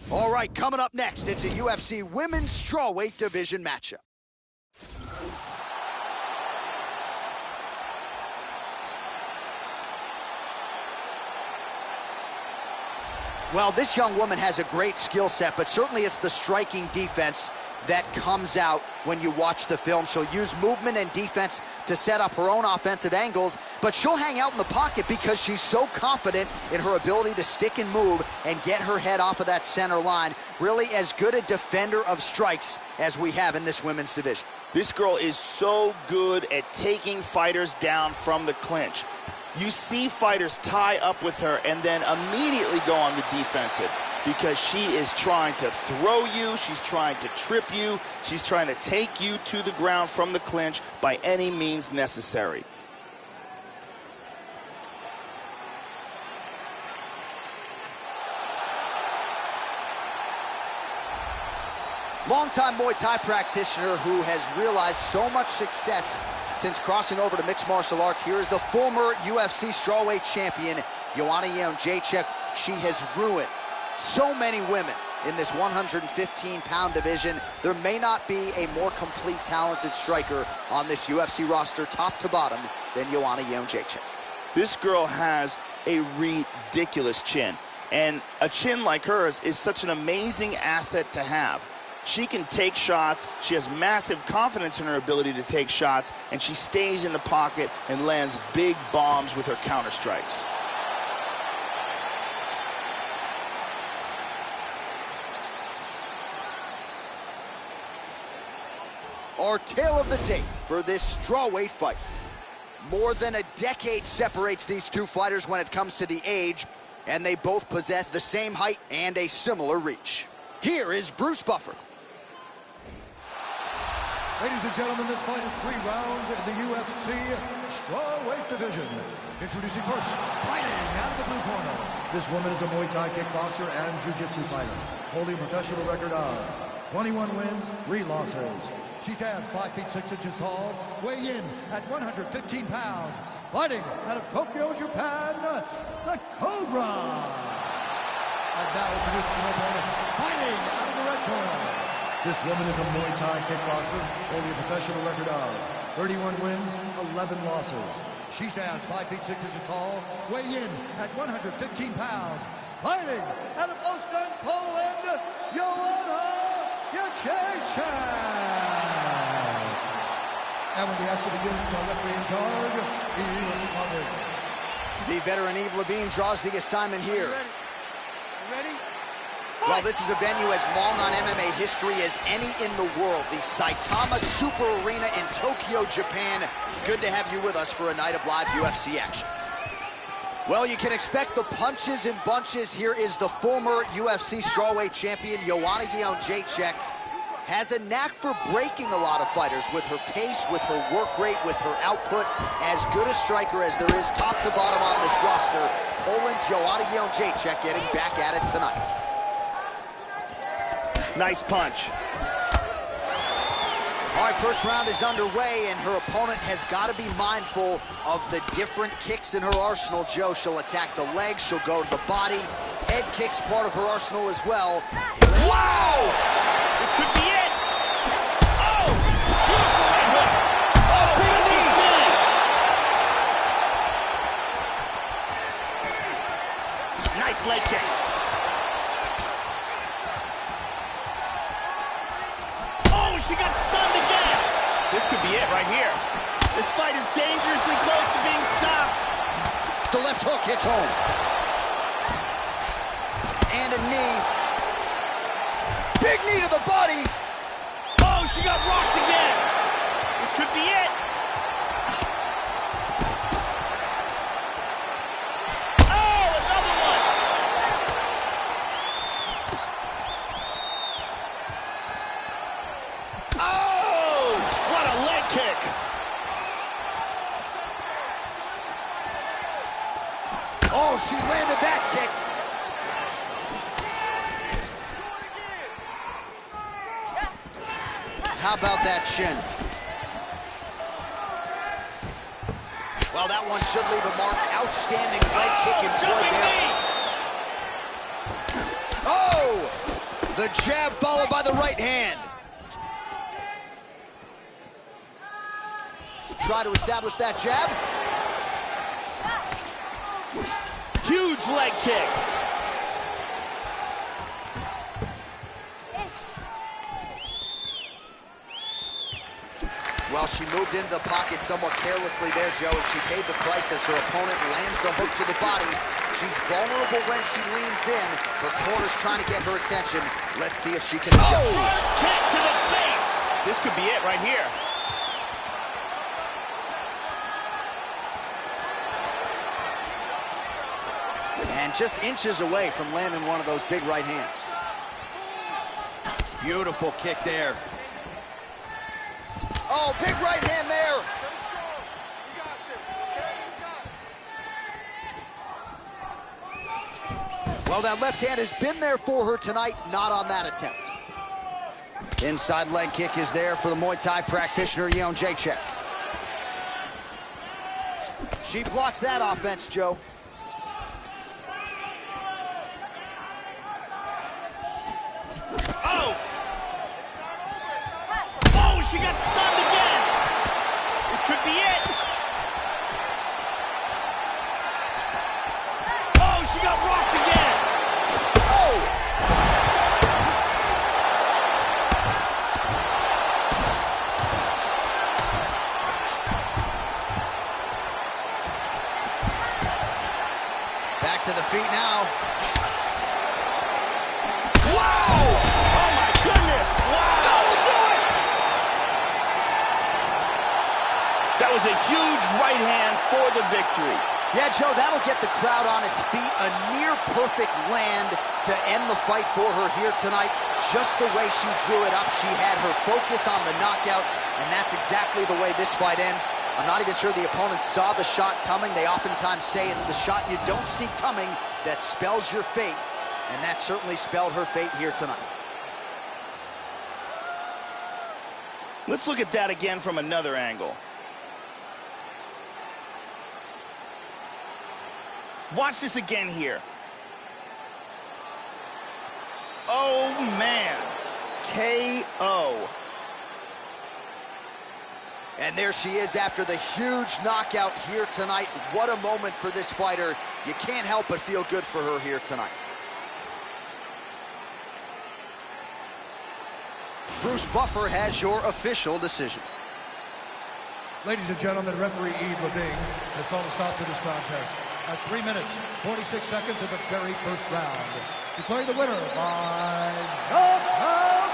All right, coming up next, it's a UFC Women's Strawweight Division matchup. Well, this young woman has a great skill set, but certainly it's the striking defense that comes out when you watch the film. She'll use movement and defense to set up her own offensive angles, but she'll hang out in the pocket because she's so confident in her ability to stick and move and get her head off of that center line. Really as good a defender of strikes as we have in this women's division. This girl is so good at taking fighters down from the clinch. You see fighters tie up with her and then immediately go on the defensive because she is trying to throw you, she's trying to trip you, she's trying to take you to the ground from the clinch by any means necessary. Longtime Muay Thai practitioner who has realized so much success since crossing over to mixed martial arts. Here is the former UFC strawweight champion, Joanna Jędrzejczyk. She has ruined so many women in this 115-pound division. There may not be a more complete, talented striker on this UFC roster, top to bottom, than Joanna Jędrzejczyk. This girl has a ridiculous chin, and a chin like hers is such an amazing asset to have. She can take shots, she has massive confidence in her ability to take shots, and she stays in the pocket and lands big bombs with her counter strikes. Our tale of the tape for this strawweight fight. More than a decade separates these two fighters when it comes to the age, and they both possess the same height and a similar reach. Here is Bruce Buffer. Ladies and gentlemen, this fight is 3 rounds in the UFC strawweight division. Introducing first, fighting out of the blue corner. This woman is a Muay Thai kickboxer and jiu-jitsu fighter, holding a professional record of 21 wins, 3 losses. She stands 5 feet 6 inches tall, weighing in at 115 pounds. Fighting out of Tokyo, Japan, the Cobra. And now introducing her opponent, fighting out of the red corner. This woman is a Muay Thai kickboxer, holding a professional record of 31 wins, 11 losses. She stands 5 feet 6 inches tall, weighing in at 115 pounds. Fighting out of Ostend, Poland, Joanna Jędrzejczyk. And when the action begins, our referee in charge, Eve Levine. The veteran Eve Levine draws the assignment here. You ready? Well, this is a venue as long on MMA history as any in the world. The Saitama Super Arena in Tokyo, Japan. Good to have you with us for a night of live UFC action. Well, you can expect the punches and bunches. Here is the former UFC strawweight champion, Joanna Jędrzejczyk. Has a knack for breaking a lot of fighters with her pace, with her work rate, with her output. As good a striker as there is top to bottom on this roster. Poland's Joanna Jędrzejczyk getting back at it tonight. Nice punch. All right, first round is underway, and her opponent has got to be mindful of the different kicks in her arsenal, Joe. She'll attack the legs, she'll go to the body. Head kicks part of her arsenal as well. Wow! This could be it. Oh, beautiful right hook. Oh, big knee. Nice leg kick. Oh, she got stunned again. This could be it right here. This fight is dangerously close to being stopped. The left hook hits home. And a knee. Big knee to the body. Oh, she got rocked again. This could be it. Oh, another one. Oh, what a leg kick. Oh, she landed that kick. How about that shin? Well, that one should leave a mark. Outstanding leg kick employed there. Oh! The jab followed by the right hand. Try to establish that jab. Huge leg kick. Well, she moved into the pocket somewhat carelessly there, Joe, and she paid the price as her opponent lands the hook to the body. She's vulnerable when she leans in. Her corner's trying to get her attention. Let's see if she can adjust. Oh, front kick to the face. This could be it right here. And just inches away from landing one of those big right hands. Beautiful kick there. Oh, big right hand there. Well, that left hand has been there for her tonight, not on that attempt. Inside leg kick is there for the Muay Thai practitioner, Jędrzejczyk. She blocks that offense, Joe. Back to the feet now. Wow! Oh my goodness! Wow! That'll do it! That was a huge right hand for the victory. Yeah, Joe, that'll get the crowd on its feet. A near-perfect land to end the fight for her here tonight. Just the way she drew it up, she had her focus on the knockout, and that's exactly the way this fight ends. I'm not even sure the opponent saw the shot coming. They oftentimes say it's the shot you don't see coming that spells your fate, and that certainly spelled her fate here tonight. Let's look at that again from another angle. Watch this again here. Oh, man. KO. And there she is after the huge knockout here tonight. What a moment for this fighter. You can't help but feel good for her here tonight. Bruce Buffer has your official decision. Ladies and gentlemen, referee Yves Levine has called a stop to this contest at 3 minutes, 46 seconds of the very first round. Declaring the winner by knockout,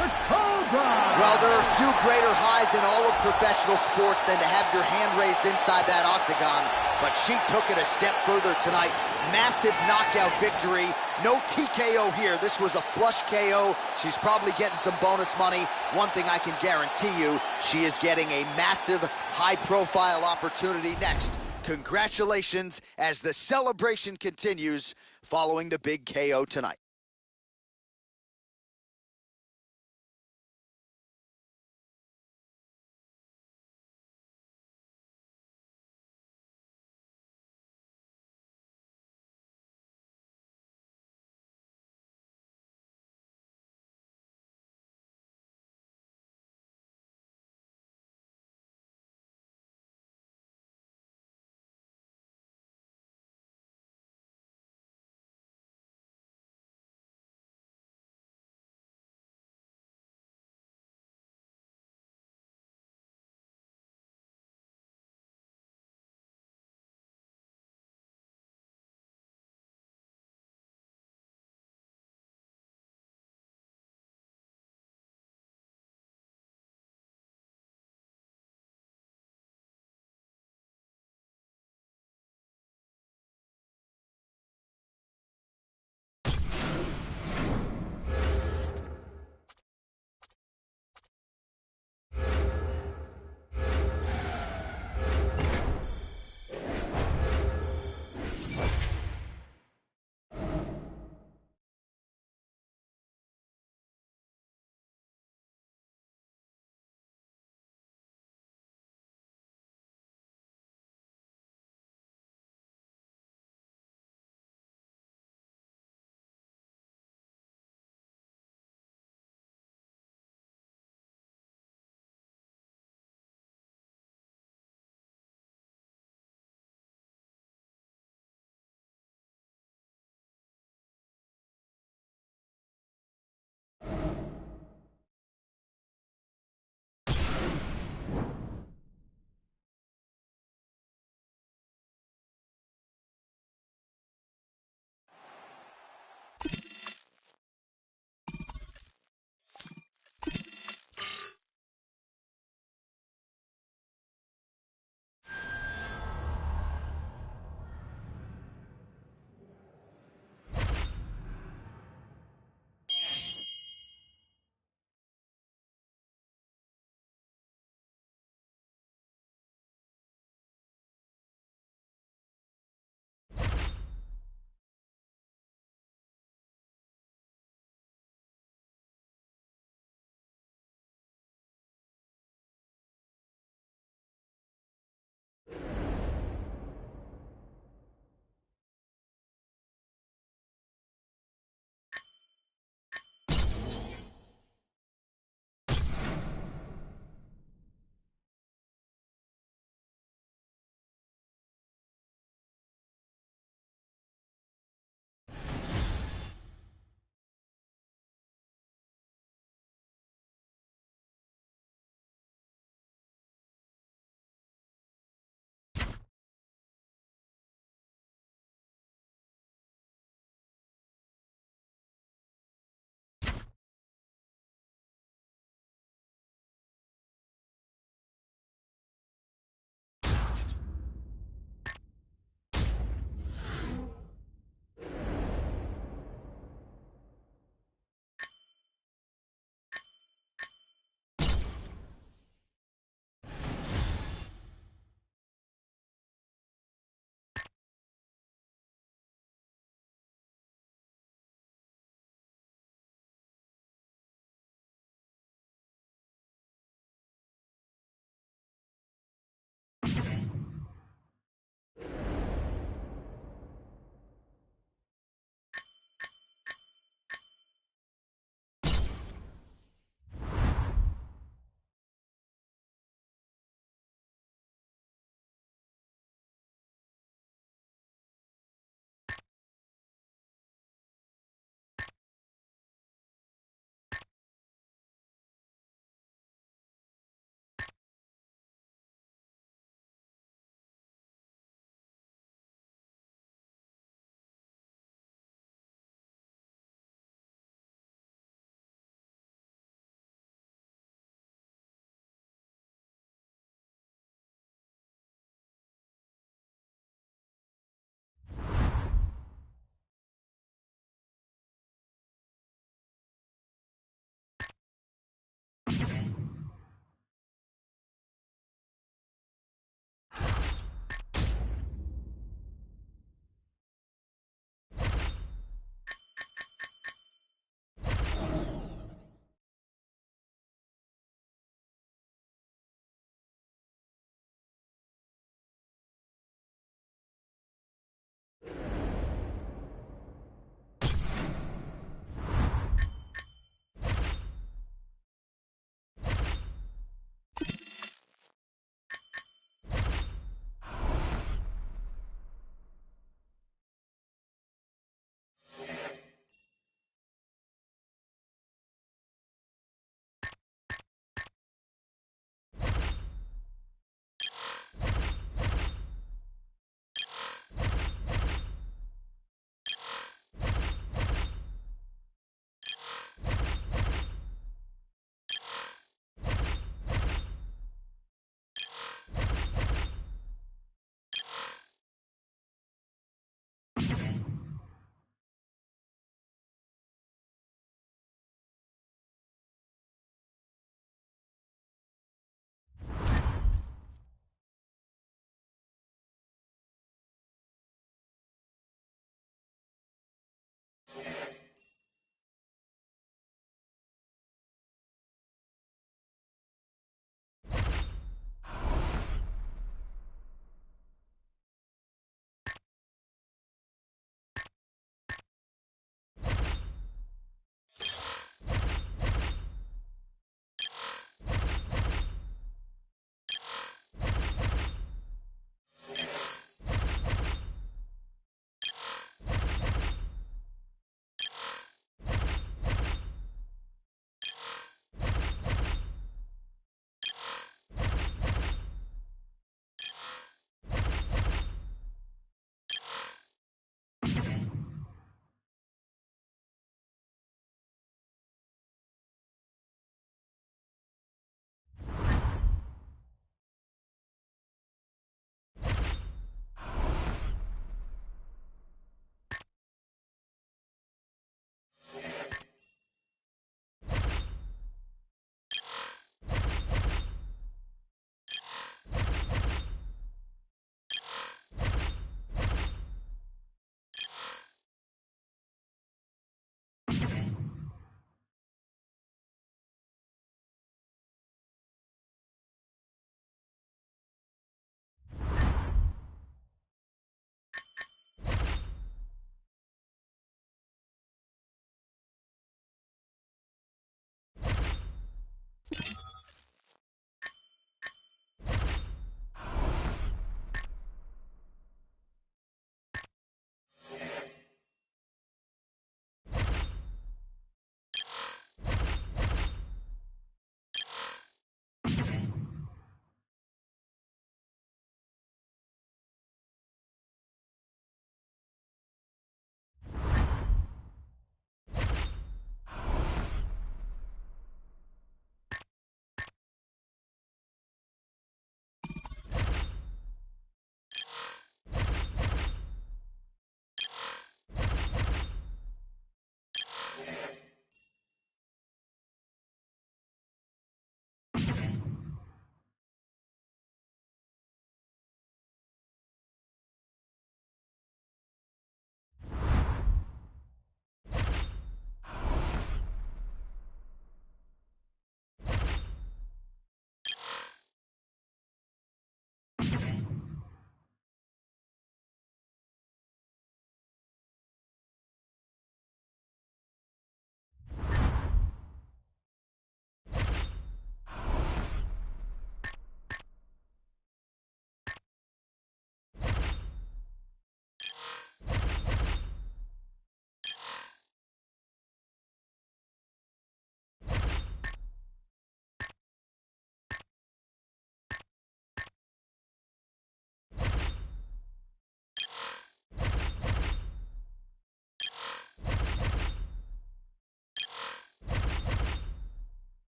the Cobra! Well, there are few greater highs in all of professional sports than to have your hand raised inside that octagon, but she took it a step further tonight. Massive knockout victory. No TKO here. This was a flush KO. She's probably getting some bonus money. One thing I can guarantee you, she is getting a massive, high-profile opportunity next. Congratulations as the celebration continues following the big KO tonight.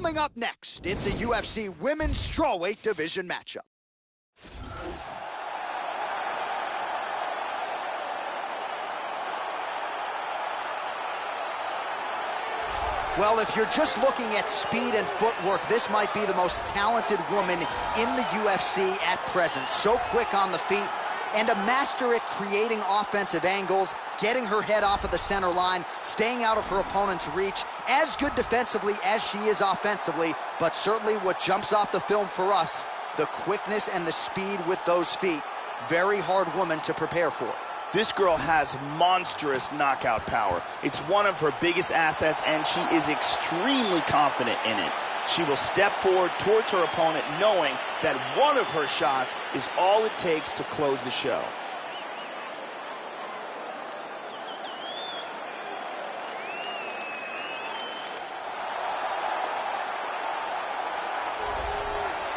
Coming up next, it's a UFC Women's Strawweight Division matchup. Well, if you're just looking at speed and footwork, this might be the most talented woman in the UFC at present. So quick on the feet and a master at creating offensive angles, getting her head off of the center line, staying out of her opponent's reach. As good defensively as she is offensively, but certainly what jumps off the film for us, the quickness and the speed with those feet. Very hard woman to prepare for. This girl has monstrous knockout power. It's one of her biggest assets, and she is extremely confident in it. She will step forward towards her opponent knowing that one of her shots is all it takes to close the show.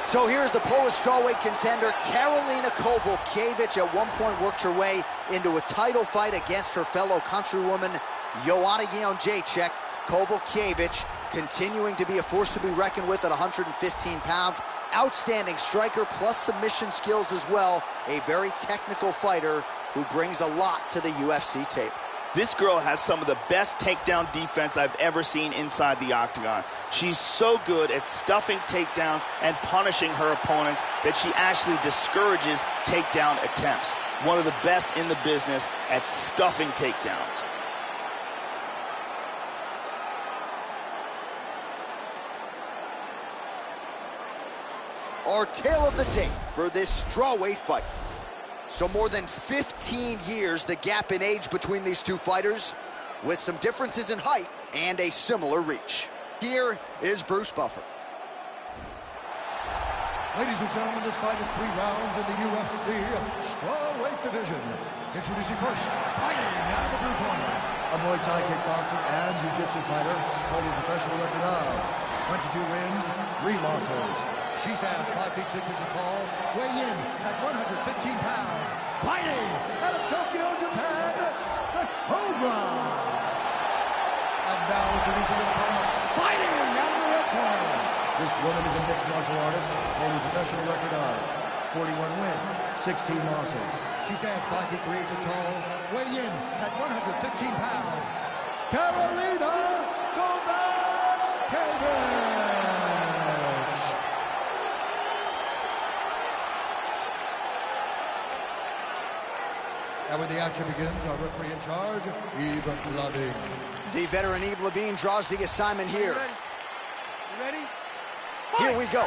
So here's the Polish strawweight contender, Karolina Kowalkiewicz. At one point worked her way into a title fight against her fellow countrywoman, Joanna Jędrzejczyk. Kowalkiewicz continuing to be a force to be reckoned with at 115 pounds. Outstanding striker plus submission skills as well. A very technical fighter who brings a lot to the UFC tape. This girl has some of the best takedown defense I've ever seen inside the octagon. She's so good at stuffing takedowns and punishing her opponents that she actually discourages takedown attempts. One of the best in the business at stuffing takedowns. Our tale of the tape for this strawweight fight. So more than 15 years, the gap in age between these two fighters, with some differences in height and a similar reach. Here is Bruce Buffer. Ladies and gentlemen, this fight is 3 rounds in the UFC strawweight division. Introducing first, fighting out of the blue corner, a Muay Thai kickboxer and jiu-jitsu fighter, holding a professional record of 22 wins, 3 losses. She stands 5 feet 6 inches tall, weighing in at 115 pounds. Fighting out of Tokyo, Japan, the Cobra. And now introducing the opponent, fighting out of the red corner. This woman is a mixed martial artist, holding a professional record of 41 wins, 16 losses. She stands 5 feet 3 inches tall, weighing in at 115 pounds. Karolina Kowalkiewicz. And when the action begins, our referee in charge, Yves Lavigne. The veteran Yves Lavigne draws the assignment here. You ready? Here we go.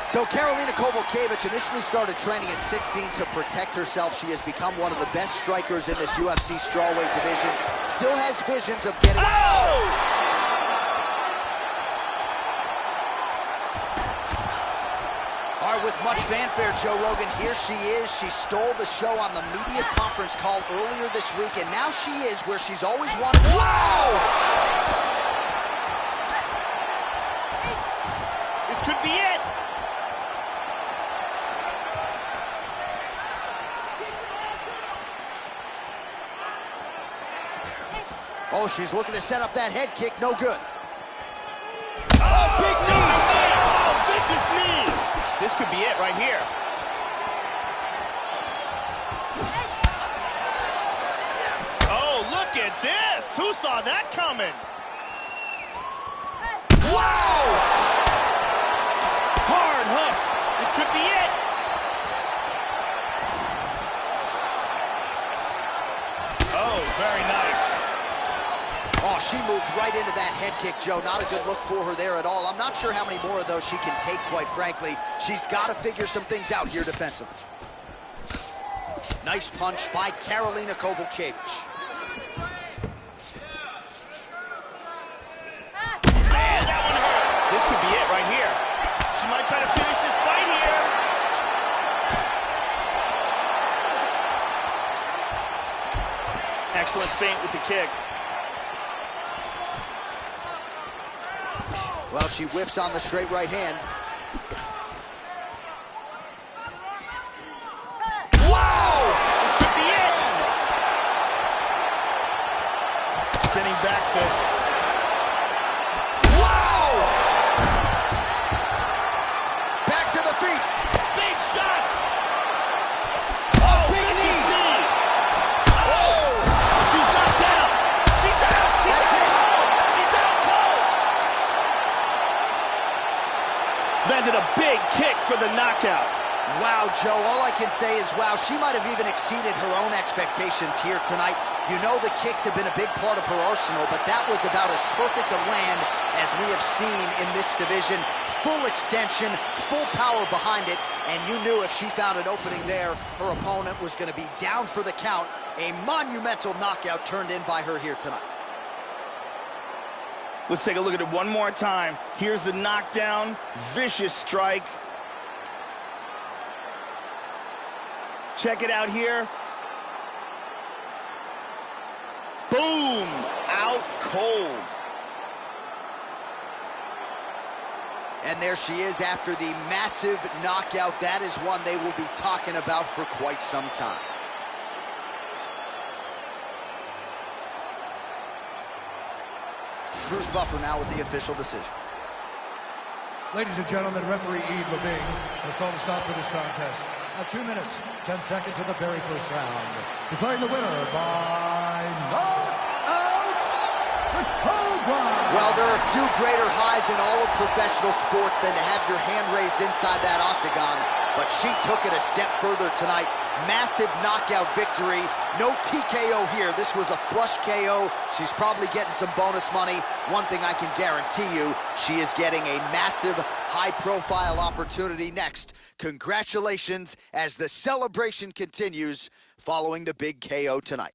So Karolina Kowalkiewicz initially started training at 16 to protect herself. She has become one of the best strikers in this UFC strawweight division. Still has visions of getting... Oh! All right, with much fanfare, Joe Rogan, here she is. She stole the show on the media conference call earlier this week, and now she is where she's always wanted. Wow! This could be it. Oh, she's looking to set up that head kick. No good. Oh, big knee! Oh, vicious knee! This could be it right here. Oh, look at this! Who saw that coming? Wow! Hard hook. This could be it. Oh, very nice. Oh, she moves right into that head kick, Joe. Not a good look for her there at all. I'm not sure how many more of those she can take, quite frankly. She's got to figure some things out here defensively. Nice punch by Karolina Kowalkiewicz. Man, that one hurt. This could be it right here. She might try to finish this fight here. Excellent feint with the kick. Well, she whiffs on the straight right hand. Wow! This could be it! Spinning back fist. Wow! Wow, Joe, all I can say is, wow, she might have even exceeded her own expectations here tonight. You know the kicks have been a big part of her arsenal, but that was about as perfect a land as we have seen in this division. Full extension, full power behind it, and you knew if she found an opening there, her opponent was going to be down for the count. A monumental knockout turned in by her here tonight. Let's take a look at it one more time. Here's the knockdown, vicious strike. Check it out here. Boom! Out cold. And there she is after the massive knockout. That is one they will be talking about for quite some time. Bruce Buffer now with the official decision. Ladies and gentlemen, referee Eve Levine has called a stop to this contest. Now 2 minutes, 10 seconds of the very first round. Declaring the winner by knockout, the Cobra! Well, there are few greater highs in all of professional sports than to have your hand raised inside that octagon, but she took it a step further tonight. Massive knockout victory. No TKO here. This was a flush KO. She's probably getting some bonus money. One thing I can guarantee you, she is getting a massive, high-profile opportunity next. Congratulations as the celebration continues following the big KO tonight.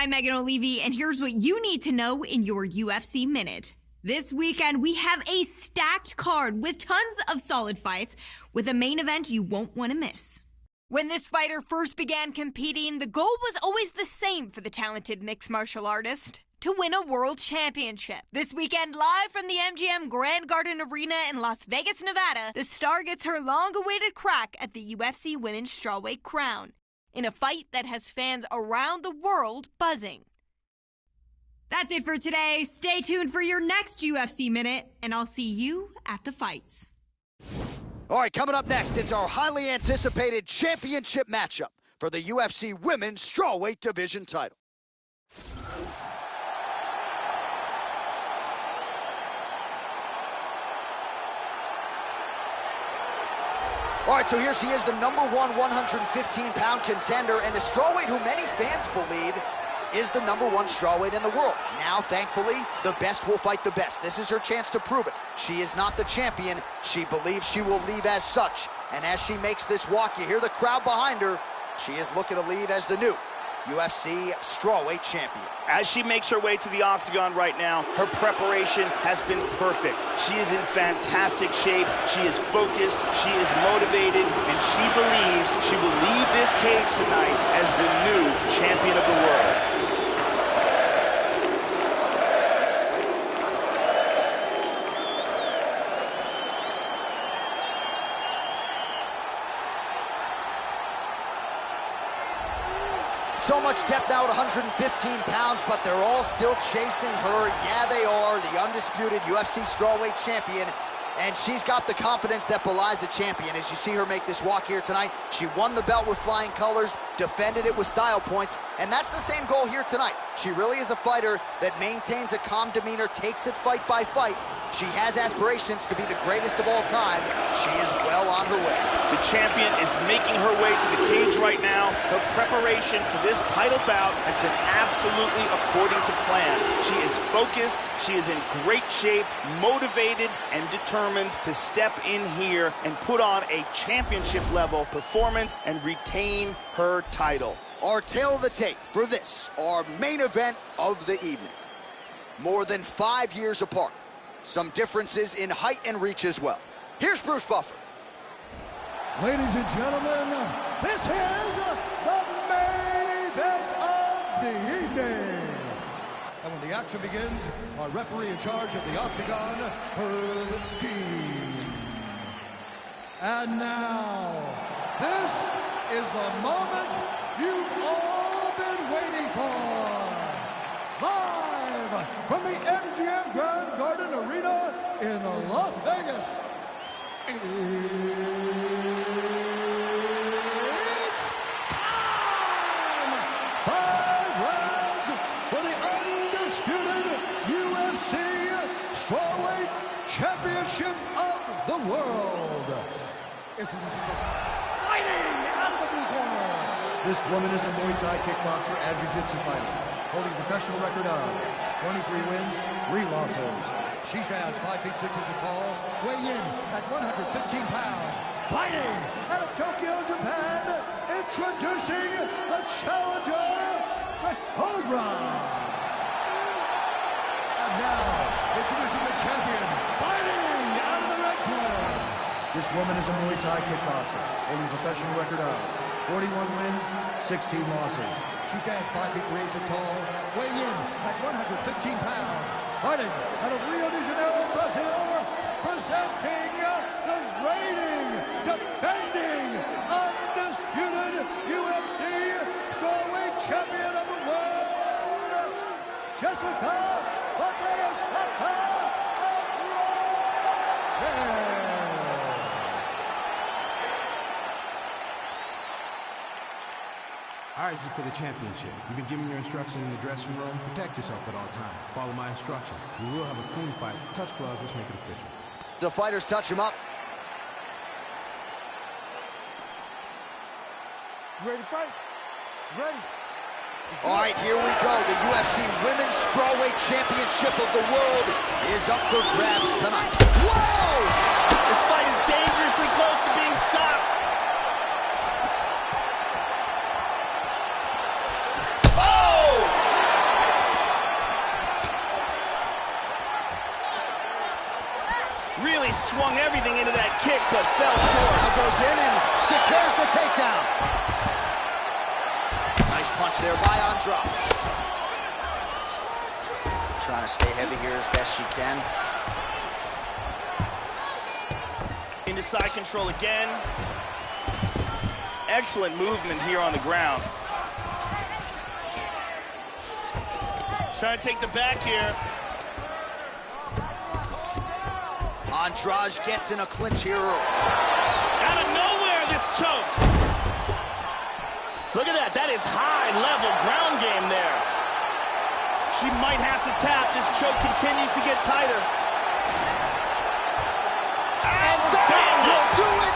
I'm Megan O'Leary, and here's what you need to know in your UFC Minute. This weekend, we have a stacked card with tons of solid fights, with a main event you won't want to miss. When this fighter first began competing, the goal was always the same for the talented mixed martial artist: to win a world championship. This weekend, live from the MGM Grand Garden Arena in Las Vegas, Nevada, the star gets her long-awaited crack at the UFC Women's Strawweight crown, in a fight that has fans around the world buzzing. That's it for today. Stay tuned for your next UFC Minute, and I'll see you at the fights. All right, coming up next, it's our highly anticipated championship matchup for the UFC Women's Strawweight Division title. All right, so here she is, the #1 115-pound contender, and a strawweight who many fans believe is the #1 strawweight in the world. Now, thankfully, the best will fight the best. This is her chance to prove it. She is not the champion. She believes she will leave as such. And as she makes this walk, you hear the crowd behind her. She is looking to leave as the new UFC strawweight champion. As she makes her way to the octagon right now, her preparation has been perfect. She is in fantastic shape, she is focused, she is motivated, and she believes she will leave this cage tonight as the new champion of the world. So much depth now at 115 pounds, but they're all still chasing her. Yeah, they are, the undisputed UFC strawweight champion. And she's got the confidence that belies a champion. As you see her make this walk here tonight, she won the belt with flying colors, defended it with style points, and that's the same goal here tonight. She really is a fighter that maintains a calm demeanor, takes it fight by fight. She has aspirations to be the greatest of all time. She is well on her way. The champion is making her way to the cage right now. Her preparation for this title bout has been absolutely according to plan. She is focused, she is in great shape, motivated, and determined to step in here and put on a championship-level performance and retain her title. Our tail of the tape for this, our main event of the evening. More than 5 years apart. Some differences in height and reach as well. Here's Bruce Buffer. Ladies and gentlemen, this is the main event of the evening. And when the action begins, our referee in charge of the octagon, Herb Dean. And now, this is the moment you've all been waiting for. Live from the MGM Grand Garden Arena in Las Vegas. It's time! 5 rounds for the undisputed UFC Strawweight Championship of the world. Introducing the fighting out of the blue corner. This woman is a Muay Thai kickboxer and jiu-jitsu fighter, holding a professional record of 23 wins, 3 losses. She stands 5 feet 6 inches tall, weighing in at 115 pounds. Fighting out of Tokyo, Japan, introducing the challenger, the Cobra. And now, introducing the champion, fighting out of the red corner. This woman is a Muay Thai kickboxer, holding a professional record of 41 wins, 16 losses. She stands 5 feet 3 inches tall, weighing in at 115 pounds. Fighting out of Rio de Janeiro, Brazil, presenting the reigning, defending, undisputed UFC strawweight champion of the world, Jessica Bautista Andrade. All right, this is for the championship. You've been giving your instructions in the dressing room. Protect yourself at all times. Follow my instructions. We will have a clean fight. Touch gloves. Let's make it official. The fighters touch him up. Ready to fight? Ready. All right, here we go. The UFC Women's Strawweight Championship of the world is up for grabs tonight. Whoa! This fight is dangerously close to being stopped. Oh! everything into that kick, but fell short. Now goes in and secures the takedown. Nice punch there by Andrade. Trying to stay heavy here as best she can. Into side control again. Excellent movement here on the ground. Trying to take the back here. Andrade gets in a clinch here early. Out of nowhere, this choke. Look at that. That is high-level ground game there. She might have to tap. This choke continues to get tighter. And that will do it.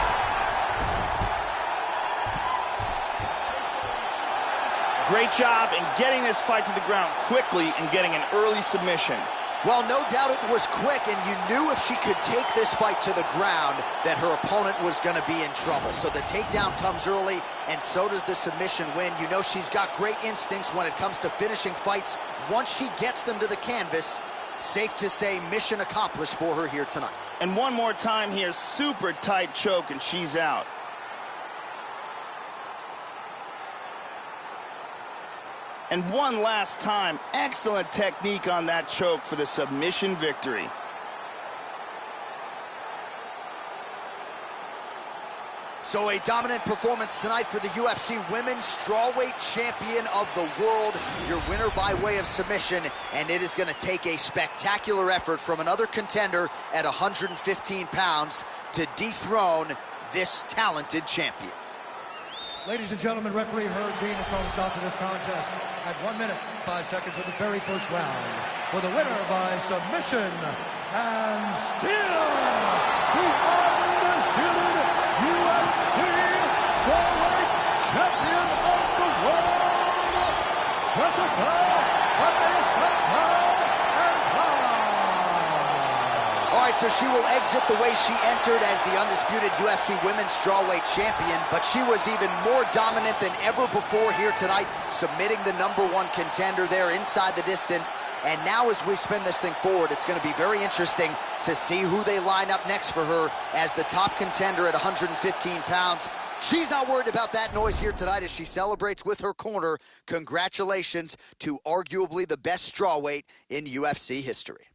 Great job in getting this fight to the ground quickly and getting an early submission. Well, no doubt it was quick, and you knew if she could take this fight to the ground that her opponent was going to be in trouble. So the takedown comes early, and so does the submission win. You know she's got great instincts when it comes to finishing fights. Once she gets them to the canvas, safe to say mission accomplished for her here tonight. And one more time here, super tight choke, and she's out. And one last time, excellent technique on that choke for the submission victory. So a dominant performance tonight for the UFC Women's Strawweight Champion of the World. Your winner by way of submission, and it is going to take a spectacular effort from another contender at 115 pounds to dethrone this talented champion. Ladies and gentlemen, referee Herb Dean has called a stop to this contest at 1 minute, 5 seconds of the very first round. For the winner by submission, and still the undisputed UFC Strawweight Champion of the World, Jessica Andrade. All right, so she will exit the way she entered as the undisputed UFC Women's Strawweight Champion, but she was even more dominant than ever before here tonight, submitting the #1 contender there inside the distance. And now as we spin this thing forward, it's going to be very interesting to see who they line up next for her as the top contender at 115 pounds. She's not worried about that noise here tonight as she celebrates with her corner. Congratulations to arguably the best strawweight in UFC history.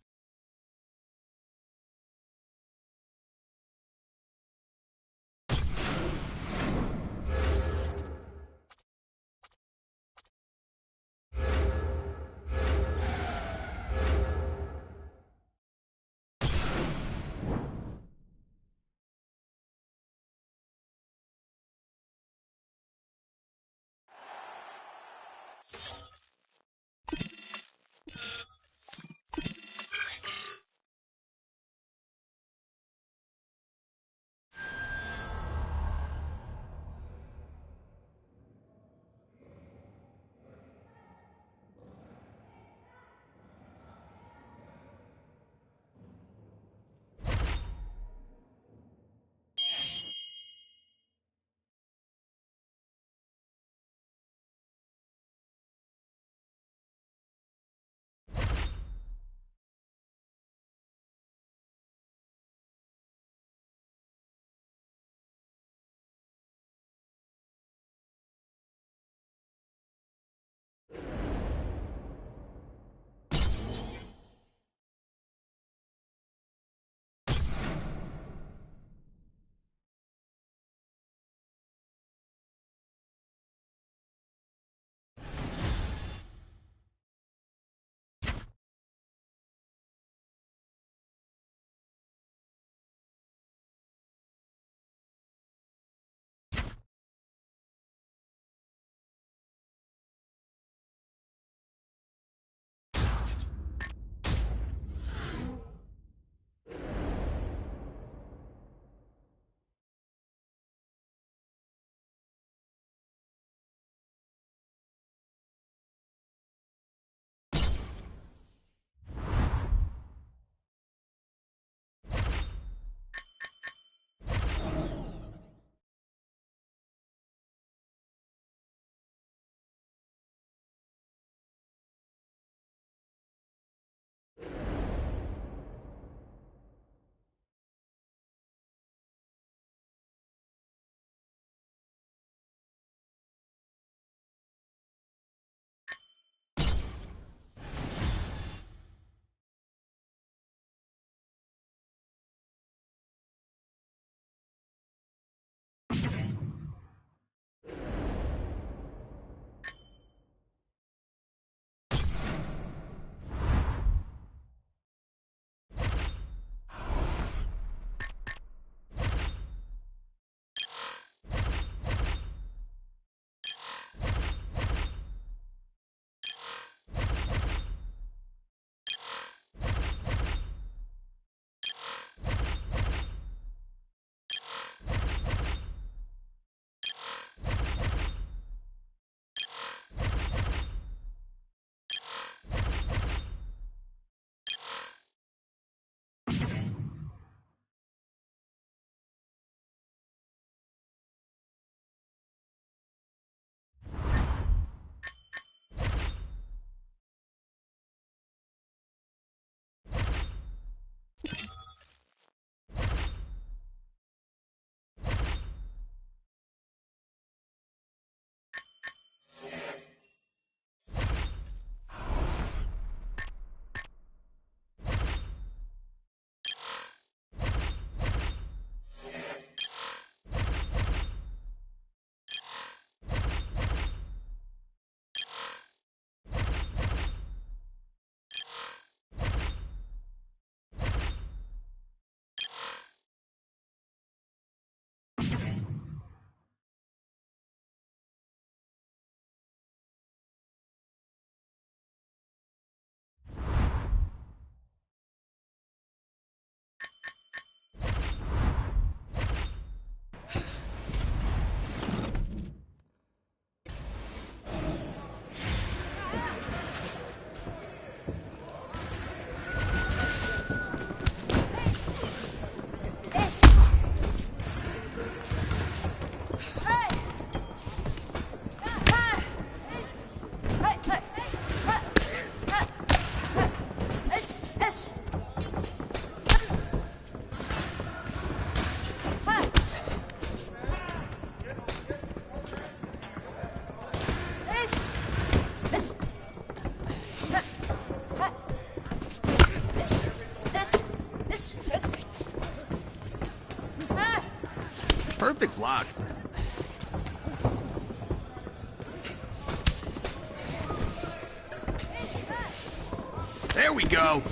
we go.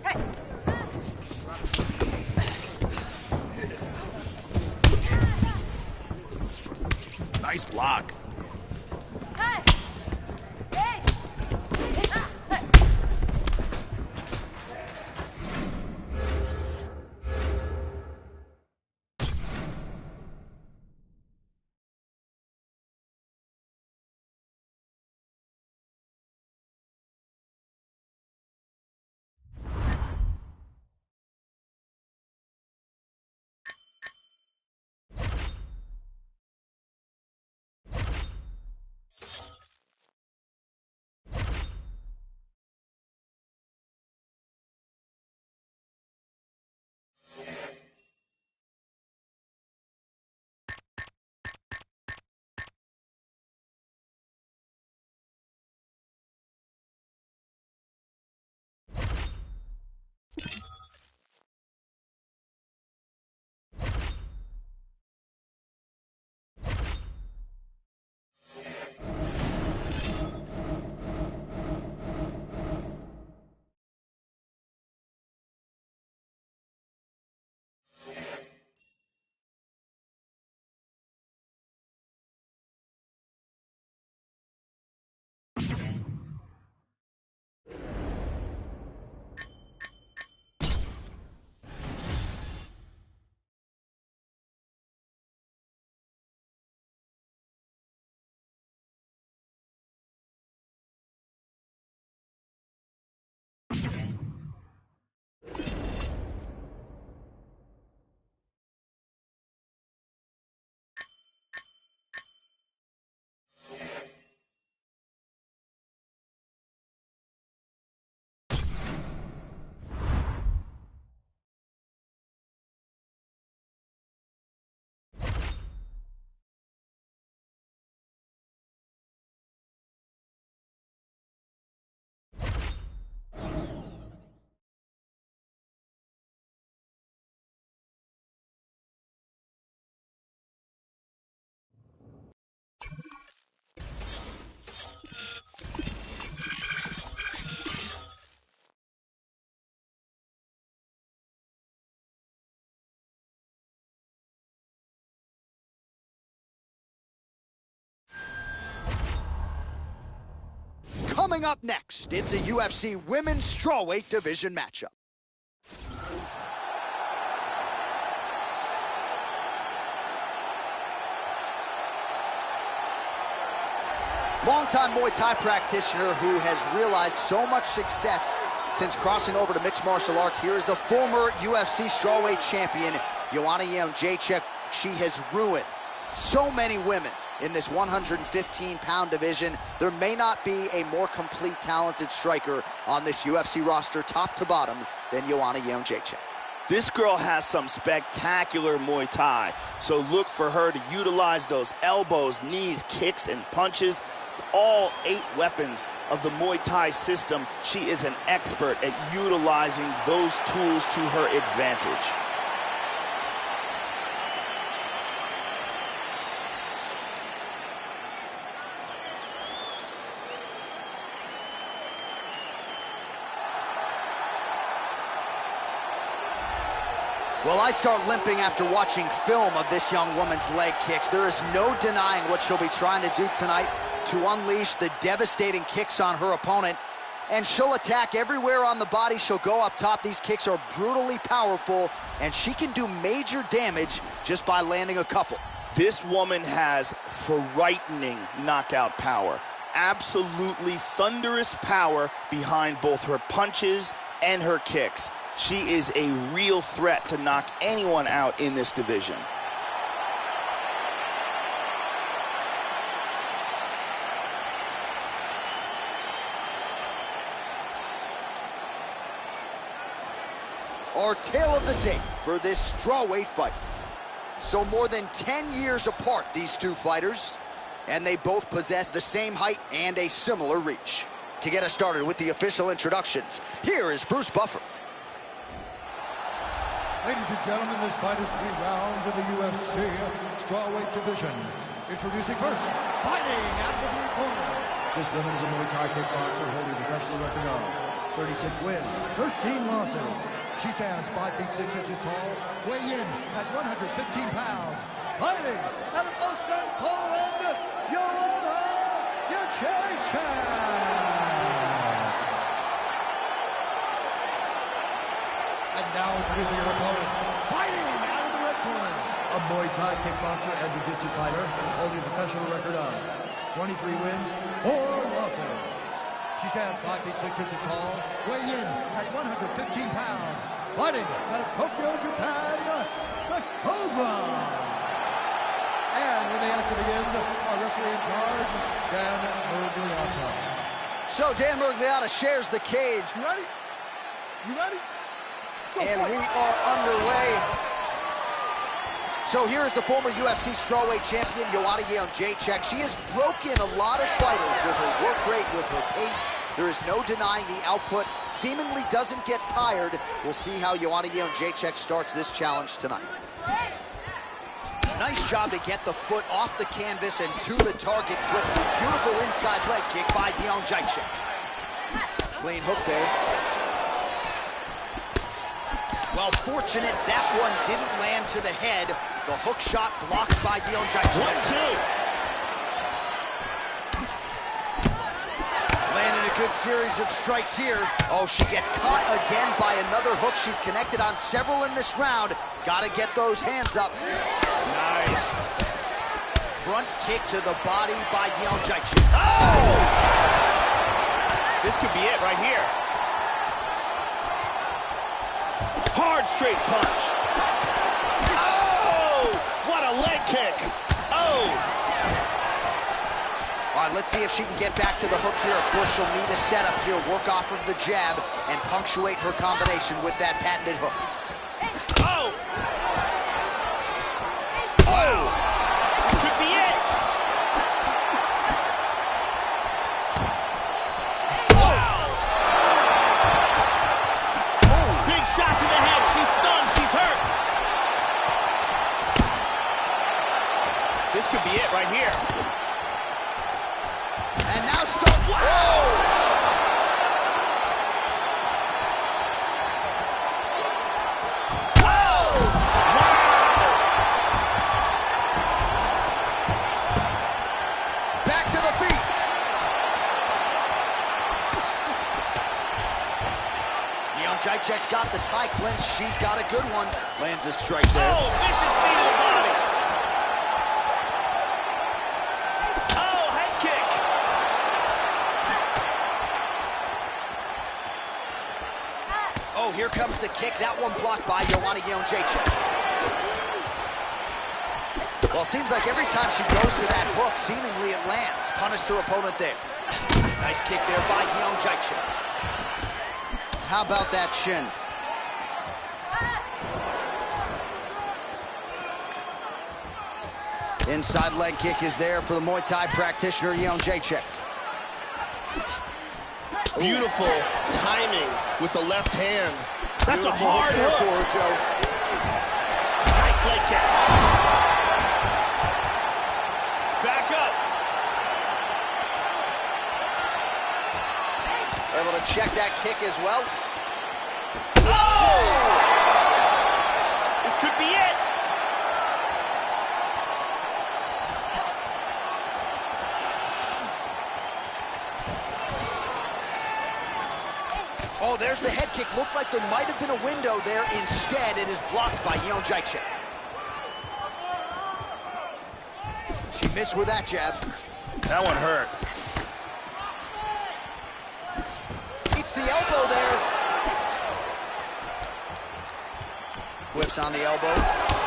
Hey. Nice block. Hey. Hey. Hey. Coming up next, it's a UFC Women's Strawweight Division matchup. Longtime Muay Thai practitioner who has realized so much success since crossing over to mixed martial arts. Here is the former UFC strawweight champion, Joanna Jędrzejczyk. She has ruined so many women in this 115-pound division. There may not be a more complete, talented striker on this UFC roster, top to bottom, than Joanna Jędrzejczyk. This girl has some spectacular Muay Thai, so look for her to utilize those elbows, knees, kicks, and punches. All 8 weapons of the Muay Thai system. She is an expert at utilizing those tools to her advantage. Well, I start limping after watching film of this young woman's leg kicks. There is no denying what she'll be trying to do tonight to unleash the devastating kicks on her opponent. And she'll attack everywhere on the body. She'll go up top. These kicks are brutally powerful, and she can do major damage just by landing a couple. This woman has frightening knockout power. Absolutely thunderous power behind both her punches and her kicks. She is a real threat to knock anyone out in this division. Our tale of the tape for this strawweight fight. So more than 10 years apart, these two fighters, and they both possess the same height and a similar reach. To get us started with the official introductions, here is Bruce Buffer. Ladies and gentlemen, this fight is 3 rounds in the UFC strawweight division. Introducing first, fighting out of the blue corner, This woman is a Muay Thai kickboxer holding a professional record of 36 wins, 13 losses. She stands 5 feet 6 inches tall, weighing in at 115 pounds. Fighting out of Ostend, Poland, Rie Kishi. And now introducing her opponent, fighting out of the red corner, a Muay Thai kickboxer and jiu-jitsu fighter holding a professional record of 23 wins, 4 losses. She stands 5 feet 6 inches tall, weighing in at 115 pounds, fighting out of Tokyo, Japan, the Cobra. And when the action begins, our referee in charge, Dan Murgliata. So Dan Murgliata shares the cage. You ready? You ready? And we are underway. So here's the former UFC strawweight champion, Joanna Jędrzejczyk. She has broken a lot of fighters with her work rate, with her pace. There is no denying the output. Seemingly doesn't get tired. We'll see how Joanna Jędrzejczyk starts this challenge tonight. Nice job to get the foot off the canvas and to the target quickly. Beautiful inside leg kick by Jędrzejczyk. Clean hook there. Well, fortunate that one didn't land to the head. The hook shot blocked by Jędrzejczyk. 1-2. Landing a good series of strikes here. Oh, she gets caught again by another hook. She's connected on several in this round. Gotta get those hands up. Nice. Front kick to the body by Jędrzejczyk. Oh! This could be it right here. Hard straight punch. Oh! What a leg kick. Oh! All right, let's see if she can get back to the hook here. Of course, she'll need a setup here, work off of the jab, and punctuate her combination with that patented hook. Oh! Oh! This could be it. Wow! Oh! Big shot to the head. She's stunned. She's hurt. This could be it right here. And now stop. Whoa! Whoa! Back to the feet. Jędrzejczyk's got the tie clinch. She's got a good one. Lands a strike there. Oh, vicious knee to the body. Oh, head kick. Oh, here comes the kick. That one blocked by Joanna Jędrzejczyk. Well, it seems like every time she goes to that hook, seemingly it lands. Punished her opponent there. Nice kick there by Jędrzejczyk. How about that shin? Inside leg kick is there for the Muay Thai practitioner, Jędrzejczyk. Beautiful timing with the left hand. That's a Beautiful hard there hook. for her, Joe. Nice leg kick. Back up. Able to check that kick as well. Oh! This could be it. Oh, there's the head kick. Looked like there might have been a window there. Instead, it is blocked by Jędrzejczyk. She missed with that jab. That one hurt. Eats the elbow there. Whips on the elbow.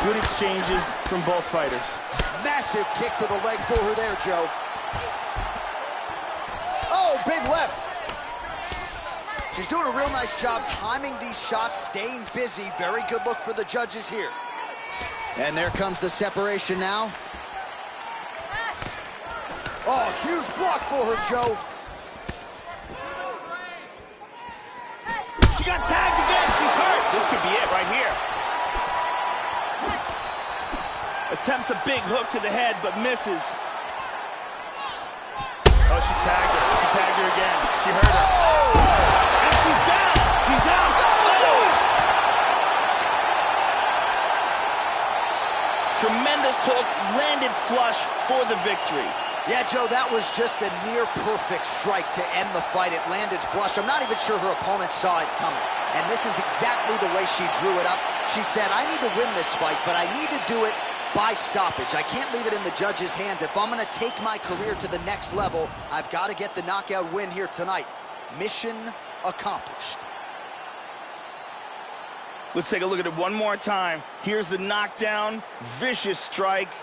Good exchanges from both fighters. Massive kick to the leg for her there, Joe. Oh, big left. She's doing a real nice job timing these shots, staying busy. Very good look for the judges here. And there comes the separation now. Oh, huge block for her, Joe. She got tagged again. She's hurt. This could be it right here. Attempts a big hook to the head, but misses. Oh, she tagged her. tagged her again. She hurt her. And she's down. She's out. That'll do it! Tremendous hook, landed flush for the victory. Yeah, Joe, that was just a near-perfect strike to end the fight. It landed flush. I'm not even sure her opponent saw it coming. And this is exactly the way she drew it up. She said, I need to win this fight, but I need to do it by stoppage. I can't leave it in the judge's hands. If I'm going to take my career to the next level, I've got to get the knockout win here tonight. Mission accomplished. Let's take a look at it one more time. Here's the knockdown. Vicious strike.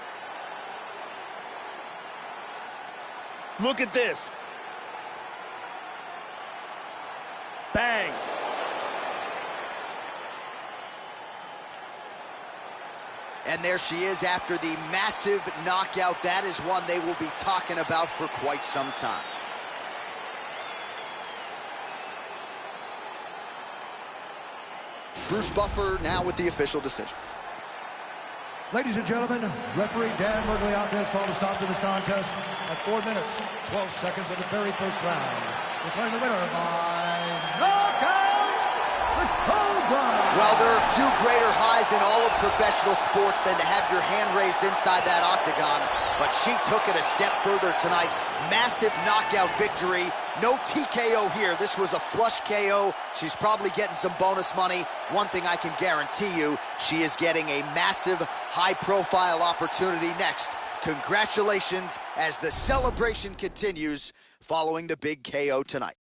Look at this. Bang. And there she is after the massive knockout. That is one they will be talking about for quite some time. Bruce Buffer now with the official decision. Ladies and gentlemen, referee Dan Mergliata has called a stop to this contest at 4 minutes, 12 seconds of the very first round. Declaring the winner by knockout, the Cobra! Well, there are few greater highs in all of professional sports than to have your hand raised inside that octagon, but she took it a step further tonight. Massive knockout victory. No TKO here. This was a flush KO. She's probably getting some bonus money. One thing I can guarantee you, she is getting a massive, high-profile opportunity next. Congratulations as the celebration continues following the big KO tonight.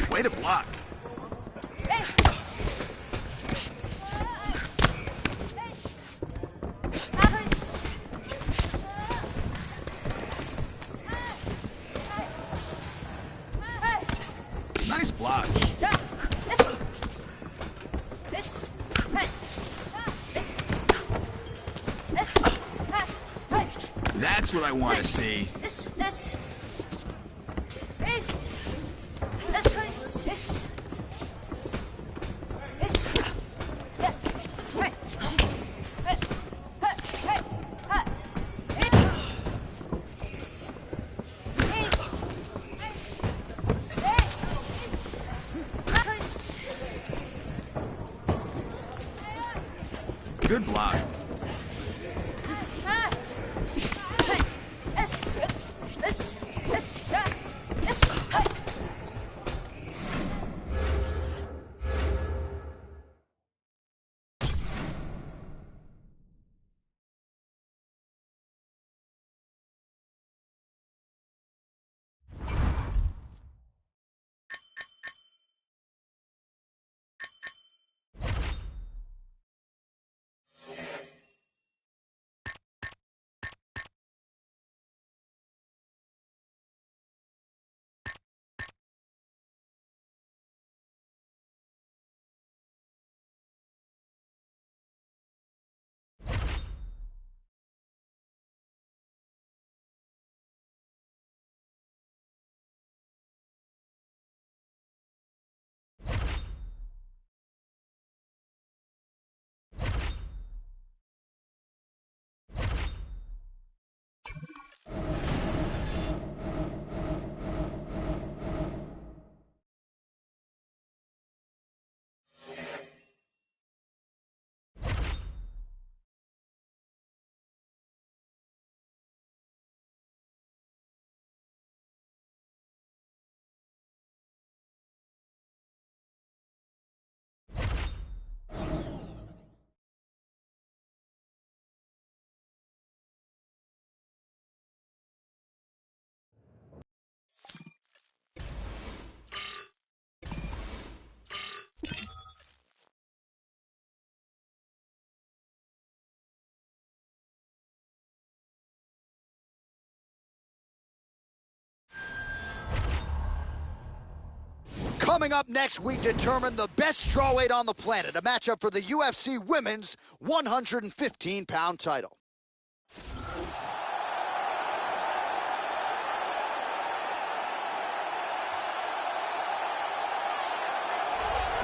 Way to block. Nice block. That's what I want to see. Good block. Coming up next, we determine the best strawweight on the planet, a matchup for the UFC Women's 115-pound title.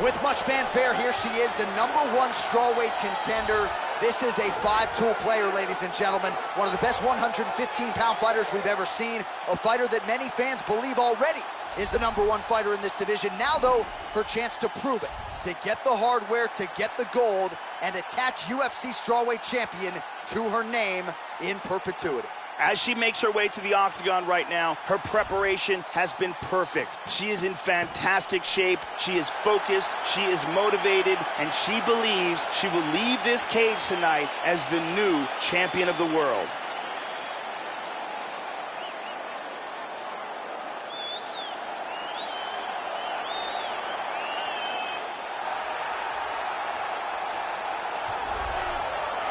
With much fanfare, here she is, the #1 strawweight contender. This is a five-tool player, ladies and gentlemen. One of the best 115-pound fighters we've ever seen. A fighter that many fans believe already is the #1 fighter in this division. Now, though, her chance to prove it, to get the hardware, to get the gold, and attach UFC strawweight champion to her name in perpetuity. As she makes her way to the octagon right now, her preparation has been perfect. She is in fantastic shape, she is focused, she is motivated, and she believes she will leave this cage tonight as the new champion of the world.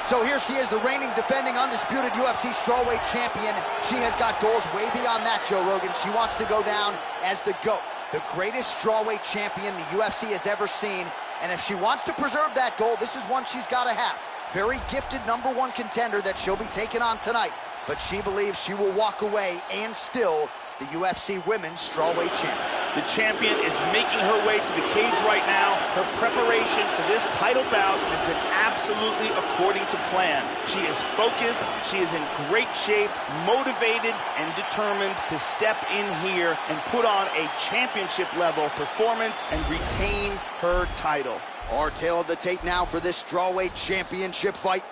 So here she is, the reigning, defending, undisputed UFC strawweight champion. She has got goals way beyond that, Joe Rogan. She wants to go down as the GOAT, the greatest strawweight champion the UFC has ever seen. And if she wants to preserve that goal, this is one she's got to have. Very gifted #1 contender that she'll be taking on tonight. But she believes she will walk away and still the UFC Women's Strawweight Champion. The champion is making her way to the cage right now. Her preparation for this title bout has been absolutely according to plan. She is focused, she is in great shape, motivated, and determined to step in here and put on a championship-level performance and retain her title. Our tale of the tape now for this strawweight championship fight.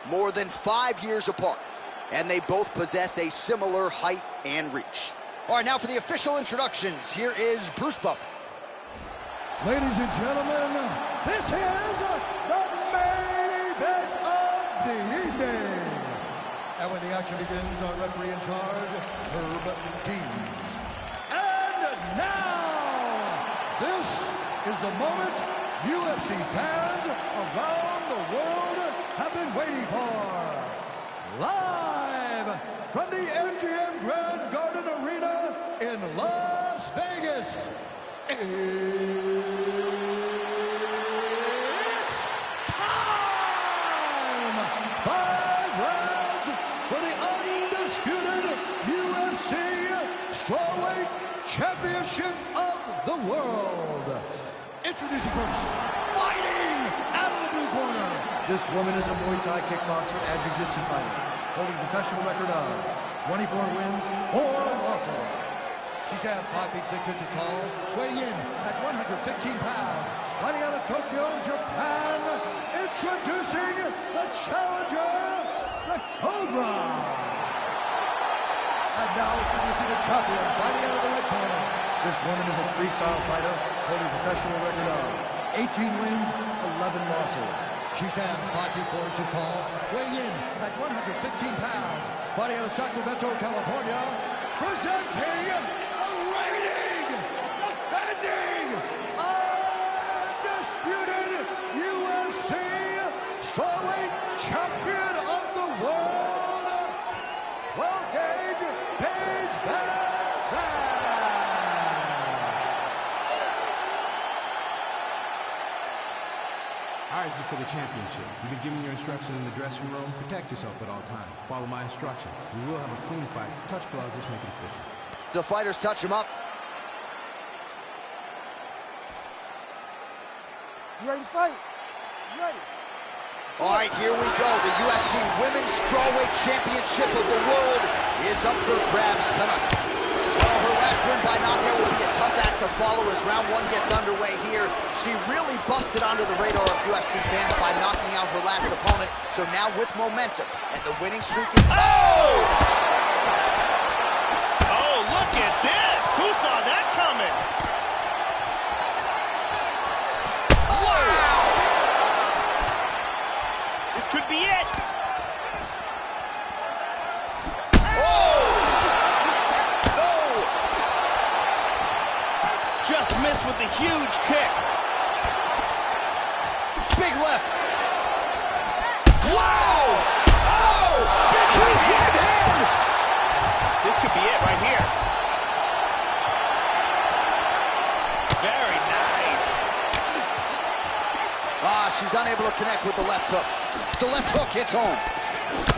More than 5 years apart. and they both possess a similar height and reach. All right, now for the official introductions, here is Bruce Buffer. Ladies and gentlemen, this is the main event of the evening. And when the action begins, our referee in charge, Herb Dean. And now, this is the moment UFC fans around the world have been waiting for. Live from the MGM Grand Garden Arena in Las Vegas. It's time! 5 rounds for the undisputed UFC Strawweight Championship of the World. Introducing first, fighting out of the blue corner. This woman is a Muay Thai kickboxer and jiu-jitsu fighter, holding a professional record of 24 wins, 4 losses. She stands 5 feet 6 inches tall, weighing in at 115 pounds. Fighting out of Tokyo, Japan, introducing the challenger, the Cobra. And now introducing the champion, fighting out of the red corner. This woman is a freestyle fighter, holding a professional record of 18 wins, 11 losses. She stands 5 feet 4 inches tall, weighing in at 115 pounds. Fighting out of Sacramento, California, presenting a reigning, defending, undisputed UFC Strawweight Champion of the World, 12-gauge Paige VanZant. All right, this is for the championship. You've been giving your instructions in the dressing room. Protect yourself at all times. Follow my instructions. We will have a clean fight. Touch gloves. Let's make it official. The fighters touch him up. You ready to fight? You ready? All right, here we go. The UFC Women's Strawweight Championship of the World is up for grabs tonight. Well, her last win by knockout will be a tough act to follow as round 1 gets underway here. She really busted onto the radar of UFC fans by knocking out her last opponent. So now with momentum and the winning streak is... Oh! Oh, look at this! Who saw that coming? Wow! This could be it! Just missed with a huge kick. Big left. Wow! Oh! Big right hand! This could be it right here. Very nice. She's unable to connect with the left hook. The left hook hits home.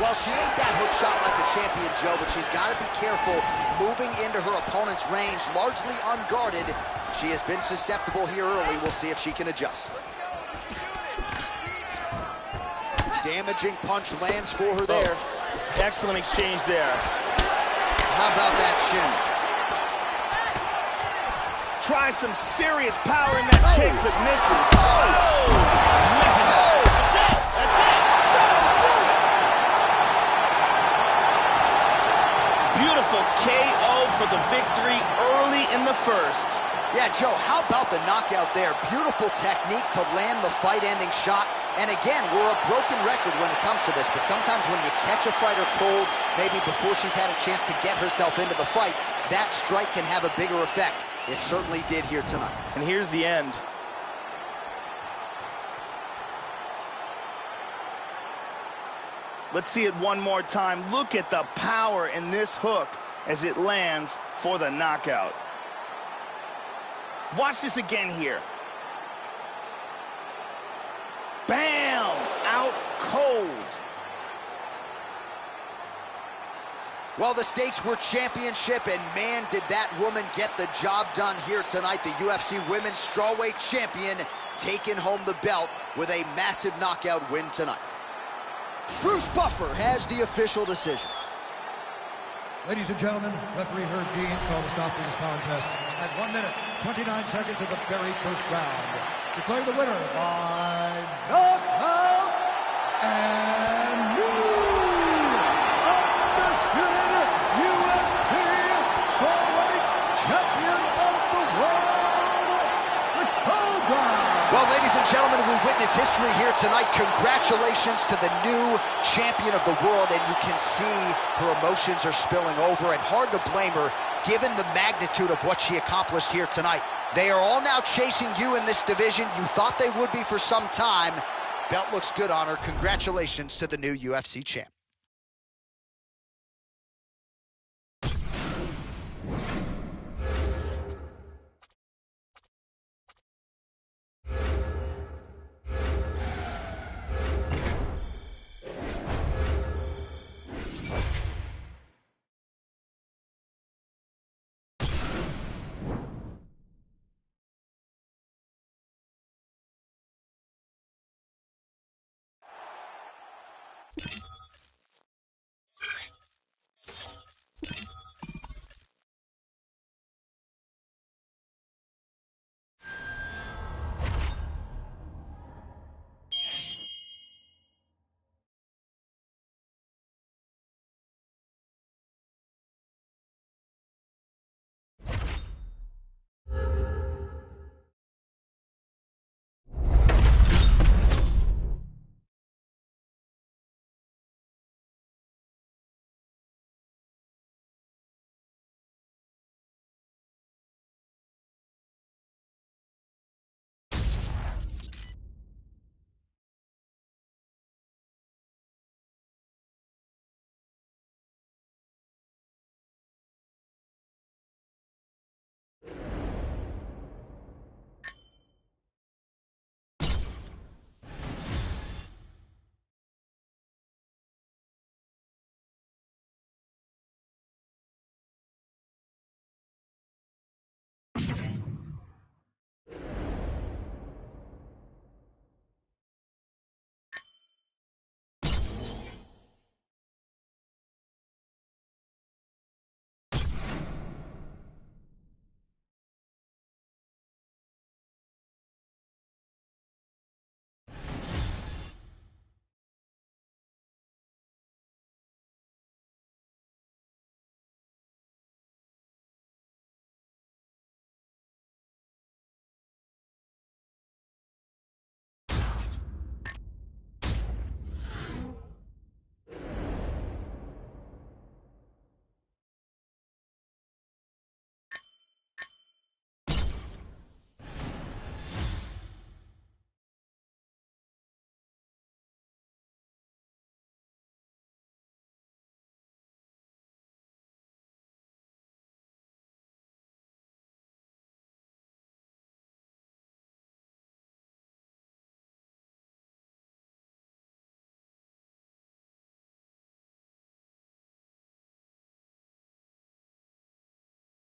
Well, she ain't that hook shot like a champion, Joe, but she's got to be careful moving into her opponent's range, largely unguarded. She has been susceptible here early. We'll see if she can adjust. Damaging punch lands for her there. Excellent exchange there. How about that chin? Tries some serious power in that kick, but misses. That's it! Beautiful KO for the victory early in the first. Yeah, Joe, how about the knockout there? Beautiful technique to land the fight-ending shot. And again, we're a broken record when it comes to this, but sometimes when you catch a fighter cold, maybe before she's had a chance to get herself into the fight, that strike can have a bigger effect. It certainly did here tonight. And here's the end. Let's see it one more time. Look at the power in this hook as it lands for the knockout. Watch this again here. Bam! Out cold. Well, the stakes were championship, and man, did that woman get the job done here tonight. The UFC Women's Strawweight Champion taking home the belt with a massive knockout win tonight. Bruce Buffer has the official decision. Ladies and gentlemen, referee Herb Dean's called a stop to this contest at 1 minute, 29 seconds of the very first round. Declaring the winner by knockout and new witness history here tonight. Congratulations to the new champion of the world, and you can see her emotions are spilling over, and hard to blame her given the magnitude of what she accomplished here tonight. They are all now chasing you in this division. You thought they would be for some time. Belt looks good on her. Congratulations to the new UFC champ.